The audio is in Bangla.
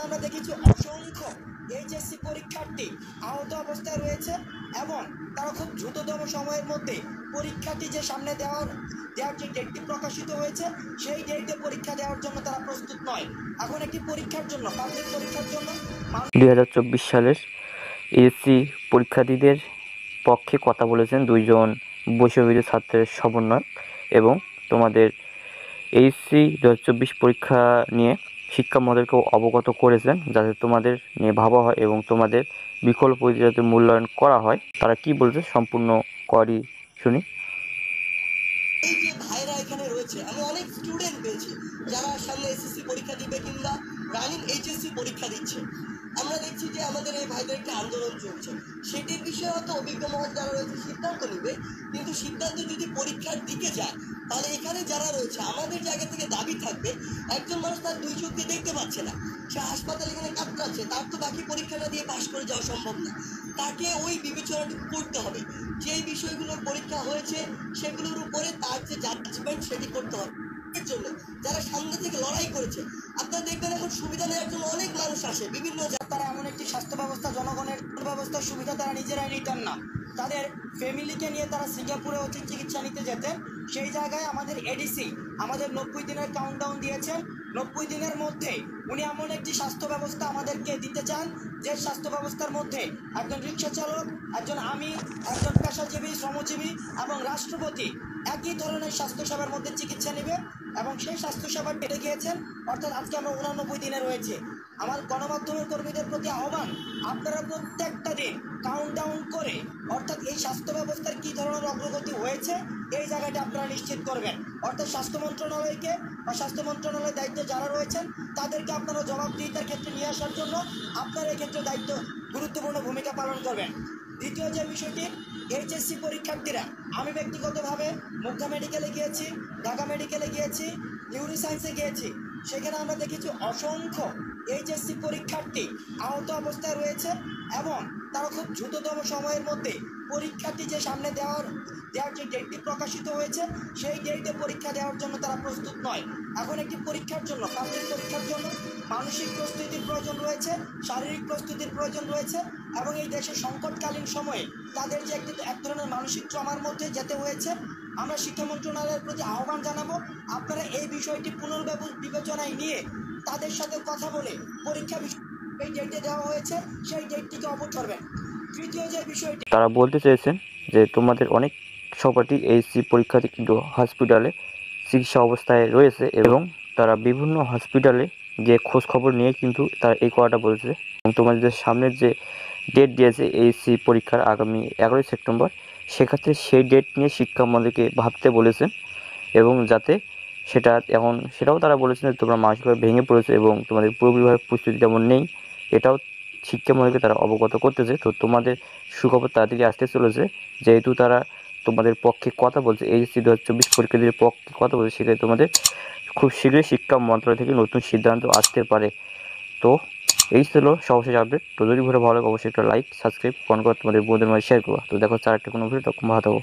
আমরা দেখেছি অসংখ্য এইচএসসি পরীক্ষার্থী আহত অবস্থায় রয়েছে এবং তারা খুব দ্রুততম সময়ের মধ্যে পরীক্ষাটি যে সামনে দেওয়ার যে ডেটটি প্রকাশিত হয়েছে সেই ডেটে পরীক্ষা দেওয়ার জন্য তারা প্রস্তুত নয়। এখন একটি পরীক্ষার জন্য পাবলিক পরীক্ষার জন্য 2024 সালের এইচএসসি পরীক্ষার্থীদের পক্ষে কথা বলেছেন দুইজন বৈষম্যবিরোধী ছাত্রের সমন্বয়ক এবং তোমাদের এইচএসসি 2024 পরীক্ষা নিয়ে শিক্ষা মহোদয়কেও অবগত করেছেন যাতে তোমাদের নিয়ে ভাবা হয় এবং তোমাদের বিকল্প যাতে মূল্যায়ন করা হয়। তারা কি বলছে সম্পূর্ণ করি শুনি। এই যে ভাইরা এখানে রয়েছে, আমি অনেক স্টুডেন্ট পেয়েছি যারা সামনে এসএসসি পরীক্ষা দিবে কিংবা রানিং এইচএসসি পরীক্ষা দিচ্ছে। আমরা দেখছি যে আমাদের এই ভাইদের একটা আন্দোলন চলছে, সেটির বিষয়ে হয়তো অভিজ্ঞ মহল যারা রয়েছে সিদ্ধান্ত নেবে, কিন্তু সিদ্ধান্ত যদি পরীক্ষার দিকে যায় তাহলে এখানে যারা রয়েছে আমাদের জায়গা থেকে দাবি থাকবে, একজন মানুষ তার দুই চোখ দিয়ে দেখতে পাচ্ছে না, সে হাসপাতালে এখানে কাতরাচ্ছে, তার তো বাকি পরীক্ষাটা দিয়ে পাশ করে যাওয়া সম্ভব না। তাকে ওই বিবেচনাটুকু করতে হবে, যে বিষয়গুলোর পরীক্ষা হয়েছে সেগুলোর উপরে তার যে জাজমেন্ট সেটি করতে হবে। এর জন্য যারা সামনে থেকে লড়াই করেছে, আপনারা দেখবেন এখন সুবিধা নেওয়ার জন্য অনেক মানুষ আসে বিভিন্ন, তারা এমন একটি স্বাস্থ্য ব্যবস্থা, জনগণের ব্যবস্থার সুবিধা তারা নিজেরাই নিতেন না, তাদের ফ্যামিলিকে নিয়ে তারা সিঙ্গাপুরে অতি চিকিৎসা নিতে যেতেন। সেই জায়গায় আমাদের এডিসি আমাদের 90 দিনের কাউন্টডাউন দিয়েছেন। 90 দিনের মধ্যে উনি এমন একটি স্বাস্থ্য ব্যবস্থা আমাদেরকে দিতে চান যে স্বাস্থ্য ব্যবস্থার মধ্যে একজন রিক্সা চালক, একজন আমি, একজন পেশাজীবী, শ্রমজীবী এবং রাষ্ট্রপতি একই ধরনের স্বাস্থ্যসেবার মধ্যে চিকিৎসা নেবে এবং সেই স্বাস্থ্যসেবা পেতে গিয়েছেন। অর্থাৎ আজকে আমরা 89 দিনে রয়েছে। আমার গণমাধ্যমের কর্মীদের প্রতি আহ্বান, আপনারা প্রত্যেকটা দিন কাউন্টডাউন করে অর্থাৎ এই স্বাস্থ্য ব্যবস্থার কি ধরনের অগ্রগতি হয়েছে এই জায়গাটা আপনারা নিশ্চিত করবেন। অর্থাৎ স্বাস্থ্য মন্ত্রণালয়কে বা স্বাস্থ্য মন্ত্রণালয়ের দায়িত্বে যারা রয়েছেন তাদেরকে আপনারা জবাবদিহিতার ক্ষেত্রে নিয়ে আসার জন্য আপনারা এই ক্ষেত্রে দায়িত্ব গুরুত্বপূর্ণ ভূমিকা পালন করবেন। দ্বিতীয় যে বিষয়টি, এইচএসসি পরীক্ষার্থীরা, আমি ব্যক্তিগতভাবে মুগদা মেডিকেলে গিয়েছি, ঢাকা মেডিকেলে গিয়েছি, নিউরো সায়েন্সে গিয়েছি, সেখানে আমরা দেখেছি অসংখ্য এইচএসসি পরীক্ষার্থী আহত অবস্থায় রয়েছে এবং তারা খুব দ্রুততম সময়ের মধ্যে পরীক্ষাটি যে সামনে দেওয়ার যে ডেটটি প্রকাশিত হয়েছে সেই ডেটে পরীক্ষা দেওয়ার জন্য তারা প্রস্তুত নয়। এখন একটি পরীক্ষার জন্য পাবলিক পরীক্ষার জন্য মানসিক প্রস্তুতির প্রয়োজন রয়েছে, শারীরিক প্রস্তুতির প্রয়োজন রয়েছে এবং এই দেশের সংকটকালীন সময়ে তাদের যে এক ধরনের মানসিক ট্রমার মধ্যে যেতে হয়েছে। আমরা শিক্ষা মন্ত্রণালয়ের প্রতি আহ্বান জানাবো, আপনারা এই বিষয়টি পুনর্বিবেচনায় নিয়ে তাদের সাথে কথা বলে পরীক্ষা এই ডেটে দেওয়া হয়েছে সেই ডেটটিকে অবট করবেন। তৃতীয় যে বিষয়টি, তারা বলতে চেয়েছেন যে তোমাদের অনেক সহপাঠী এইচএসসি পরীক্ষার্থী কিন্তু হসপিটালে চিকিৎসা অবস্থায় রয়েছে এবং তারা বিভিন্ন হসপিটালে গিয়ে খোঁজ খবর নিয়ে কিন্তু তারা এই কথাটা বলেছে এবং তোমাদের সামনের যে ডেট দিয়েছে এইচএসসি পরীক্ষার আগামী 11ই সেপ্টেম্বর, সেক্ষেত্রে সেই ডেট নিয়ে শিক্ষা মন্ত্রীকে ভাবতে বলেছেন এবং যাতে সেটা এখন সেটাও তারা বলেছেন যে তোমরা মানসিকভাবে ভেঙে পড়েছে এবং তোমাদের পুরোপুরিভাবে প্রস্তুতি যেমন নেই, এটাও শিক্ষা মন্ত্রীকে তারা অবগত করতেছে। তো তোমাদের সুখবর তাড়াতাড়ি আসতে চলেছে, যেহেতু তারা তোমাদের পক্ষে কথা বলছে, এইচএসসি 2024 পরীক্ষার্থীদের পক্ষে কথা বলছে, সেক্ষেত্রে তোমাদের খুব শীঘ্রই শিক্ষা মন্ত্রণালয় থেকে নতুন সিদ্ধান্ত আসতে পারে। তো এই ছিল সর্বশেষ আপডেট। তো যদি ভালো লাগে অবশ্যই একটা লাইক, সাবস্ক্রাইব, কমেন্ট করে তোমাদের বন্ধুদের মাঝে শেয়ার করো। তো দেখো 4টা কোনো ভিডিও, তখন ভালো থাকো।